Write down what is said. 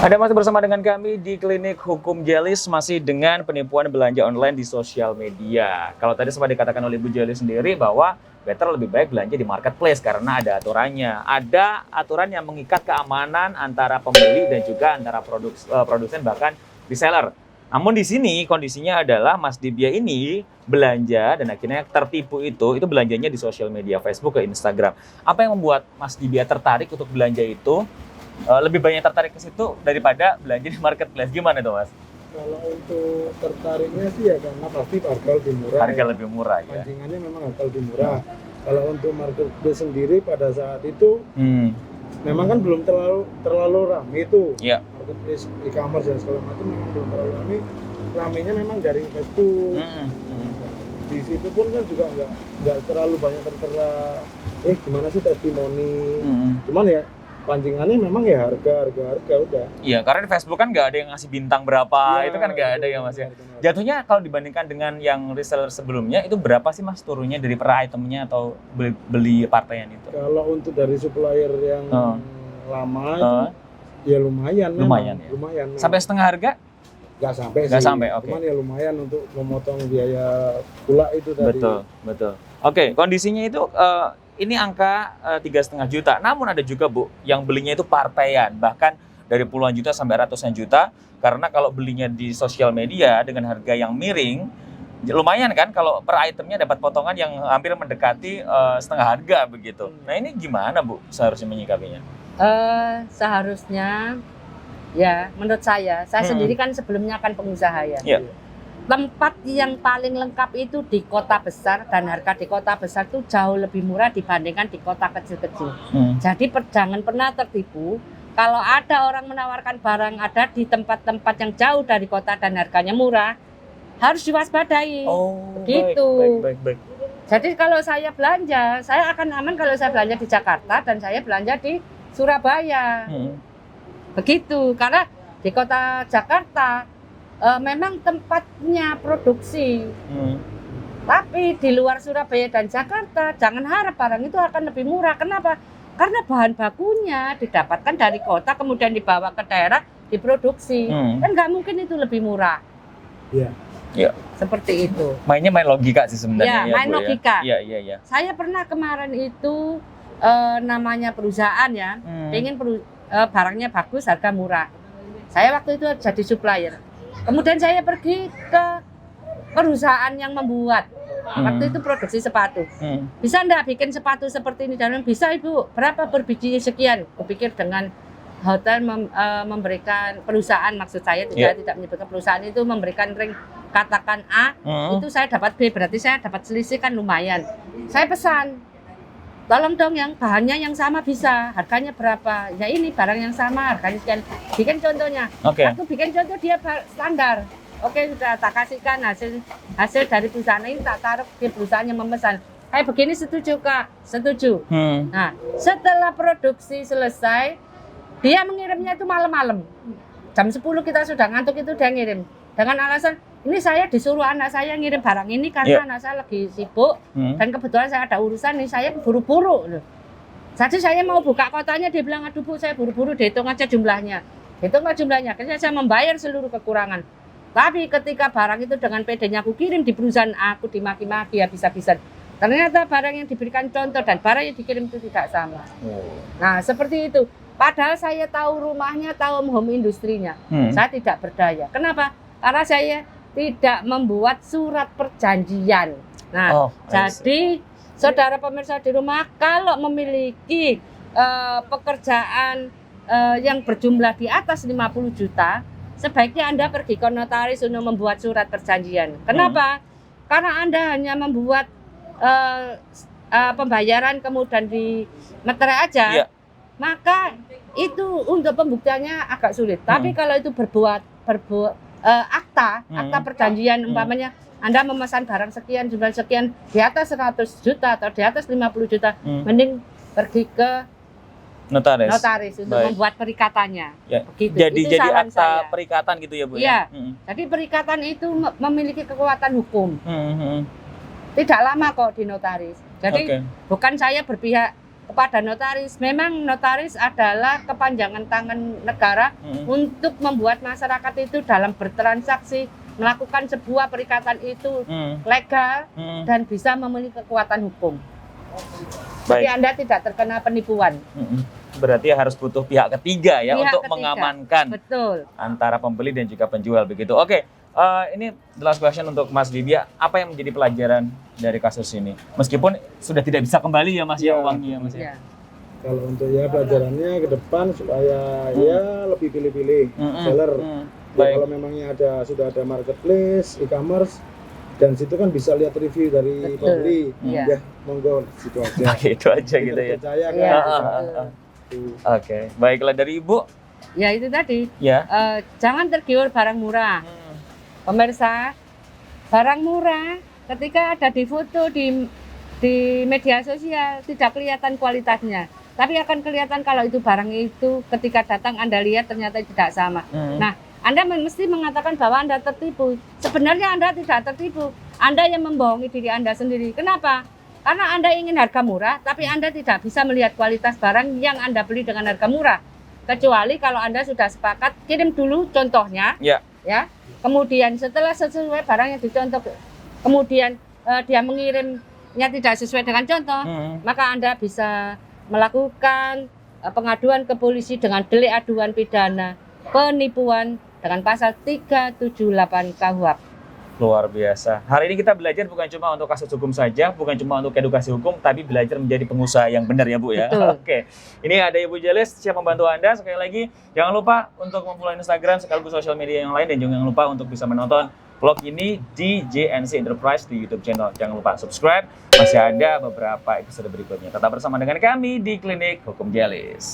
Ada masih bersama dengan kami di Klinik Hukum Jelis, masih dengan penipuan belanja online di sosial media. Kalau tadi sempat dikatakan oleh Bu Jelis sendiri bahwa better lebih baik belanja di marketplace karena ada aturannya. Ada aturan yang mengikat keamanan antara pembeli dan juga antara produsen bahkan reseller. Namun di sini kondisinya adalah Mas Dibia ini belanja dan akhirnya tertipu itu belanjanya di sosial media, Facebook ke Instagram. Apa yang membuat Mas Dibia tertarik untuk belanja itu? Lebih banyak tertarik ke situ daripada belanja di marketplace, gimana tuh Mas? Kalau untuk tertariknya sih ya karena pasti harga lebih murah. Harga lebih murah ya. Pancingannya memang harga lebih murah. Kalau untuk marketplace sendiri pada saat itu memang kan belum terlalu ramai itu. Iya. Marketplace e-commerce dan segala macam memang belum terlalu ramai. Ramainya memang dari Facebook. Di situ pun kan juga nggak terlalu banyak tertera. Gimana sih testimoni? Cuman ya pancingannya memang ya harga udah. Iya, karena di Facebook kan nggak ada yang ngasih bintang berapa, itu kan nggak ada ya Mas ya. Jatuhnya kalau dibandingkan dengan yang reseller sebelumnya, itu berapa sih Mas turunnya dari per itemnya atau beli partaian itu? Kalau untuk dari supplier yang lama itu ya lumayan. Lumayan. Sampai setengah harga? Nggak sampai sih. Nggak sampai, oke. Cuman ya lumayan untuk memotong biaya pula itu tadi. Betul. Oke, kondisinya itu ini angka 3,5 juta. Namun ada juga Bu, yang belinya itu partaian, bahkan dari puluhan juta sampai ratusan juta. Karena kalau belinya di sosial media dengan harga yang miring, lumayan kan kalau per itemnya dapat potongan yang hampir mendekati setengah harga begitu. Nah ini gimana Bu seharusnya menyikapinya? Seharusnya ya menurut saya sendiri kan sebelumnya kan pengusaha ya. Yeah. Tempat yang paling lengkap itu di kota besar dan harga di kota besar itu jauh lebih murah dibandingkan di kota kecil-kecil. Jadi jangan pernah tertipu kalau ada orang menawarkan barang ada di tempat-tempat yang jauh dari kota dan harganya murah, harus diwaspadai. Gitu. Baik. Jadi kalau saya belanja, saya akan aman kalau saya belanja di Jakarta dan saya belanja di Surabaya. Begitu, karena di kota Jakarta memang tempatnya produksi, tapi di luar Surabaya dan Jakarta jangan harap barang itu akan lebih murah. Kenapa? Karena bahan bakunya didapatkan dari kota kemudian dibawa ke daerah diproduksi, kan nggak mungkin itu lebih murah. Iya. Seperti itu. Main logika sih sebenarnya. Ya, main Bu, logika. Iya. Saya pernah kemarin itu namanya perusahaan ya, pengen barangnya bagus, harga murah. Saya waktu itu jadi supplier. Kemudian saya pergi ke perusahaan yang membuat waktu itu produksi sepatu. Bisa enggak bikin sepatu seperti ini? Dan bisa Ibu, berapa berbiji sekian? Kupikir dengan hotel memberikan perusahaan, maksud saya tidak menyebutkan perusahaan itu memberikan ring katakan A, itu saya dapat B, berarti saya dapat selisih kan lumayan. Saya pesan, tolong dong yang bahannya yang sama bisa, harganya berapa? Ya ini barang yang sama, harganya sekian. Bikin contohnya. Aku bikin contoh dia standar. Oke, sudah tak kasihkan hasil dari perusahaan ini, tak taruh di perusahaan yang memesan. Begini setuju Kak? Setuju. Nah, setelah produksi selesai, dia mengirimnya itu malam-malam. Jam 10 kita sudah ngantuk itu dia ngirim. Dengan alasan, ini saya disuruh anak saya ngirim barang ini karena anak saya lagi sibuk dan kebetulan saya ada urusan nih, saya buru-buru. Jadi saya mau buka kotanya, dia bilang, aduh Bu, saya buru-buru, dihitung aja jumlahnya. Akhirnya saya membayar seluruh kekurangan. Tapi ketika barang itu dengan PD-nya aku kirim di perusahaan aku dimaki-maki habis-habisan. Ternyata barang yang diberikan contoh dan barang yang dikirim itu tidak sama. Nah seperti itu. Padahal saya tahu rumahnya, tahu home industrinya. Saya tidak berdaya. Kenapa? Karena saya tidak membuat surat perjanjian. Nah, jadi saudara pemirsa di rumah kalau memiliki pekerjaan yang berjumlah di atas 50 juta, sebaiknya Anda pergi ke notaris untuk membuat surat perjanjian. Kenapa? Karena Anda hanya membuat pembayaran kemudian di meterai aja, maka itu untuk pembuktiannya agak sulit. Tapi kalau itu berbuat akta perjanjian, umpamanya Anda memesan barang sekian, jumlah sekian di atas 100 juta atau di atas 50 juta, mending pergi ke notaris untuk membuat perikatannya. Jadi akta perikatan gitu ya Bu? Iya. Jadi perikatan itu memiliki kekuatan hukum. Tidak lama kok di notaris. Jadi bukan saya berpihak kepada notaris. Memang notaris adalah kepanjangan tangan negara untuk membuat masyarakat itu dalam bertransaksi, melakukan sebuah perikatan itu legal dan bisa memiliki kekuatan hukum. Jadi Baik. Anda tidak terkena penipuan. Berarti harus butuh pihak ketiga ya Pihak untuk ketiga. mengamankan Betul. antara pembeli dan juga penjual begitu. Oke, ini the last question untuk Mas Bibia. Apa yang menjadi pelajaran dari kasus ini? Meskipun sudah tidak bisa kembali ya Mas ya Ya. uangnya Mas ya. Ya. Kalau untuk ya pelajarannya ke depan supaya ya lebih pilih-pilih seller. Ya, Baik. kalau memangnya sudah ada marketplace, e-commerce, dan situ kan bisa lihat review dari Betul. pembeli. Iya. Ya, monggo situ aja. Oke, itu aja gitu ya. Percaya kan? Iya. Gitu. Oke, baiklah dari Ibu. Ya itu tadi. Ya. Jangan tergiur barang murah. Pemirsa, barang murah ketika ada di foto di media sosial tidak kelihatan kualitasnya. Tapi akan kelihatan kalau itu barang itu ketika datang Anda lihat ternyata tidak sama. Nah, Anda mesti mengatakan bahwa Anda tertipu. Sebenarnya Anda tidak tertipu. Anda yang membohongi diri Anda sendiri. Kenapa? Karena Anda ingin harga murah, tapi Anda tidak bisa melihat kualitas barang yang Anda beli dengan harga murah. Kecuali kalau Anda sudah sepakat, kirim dulu contohnya. Ya. Ya. Kemudian setelah sesuai barang yang dicontoh, kemudian dia mengirimnya tidak sesuai dengan contoh, maka Anda bisa melakukan pengaduan ke polisi dengan delik aduan pidana penipuan dengan pasal 378 KUHP. Luar biasa. Hari ini kita belajar bukan cuma untuk kasus hukum saja, bukan cuma untuk edukasi hukum, tapi belajar menjadi pengusaha yang benar ya Bu ya. Betul. Oke. Ini ada Ibu Jelis siap membantu Anda. Sekali lagi, jangan lupa untuk memfollow Instagram sekaligus sosial media yang lain dan jangan lupa untuk bisa menonton vlog ini di JNC Enterprise di YouTube channel. Jangan lupa subscribe. Masih ada beberapa episode berikutnya. Tetap bersama dengan kami di Klinik Hukum Jelis.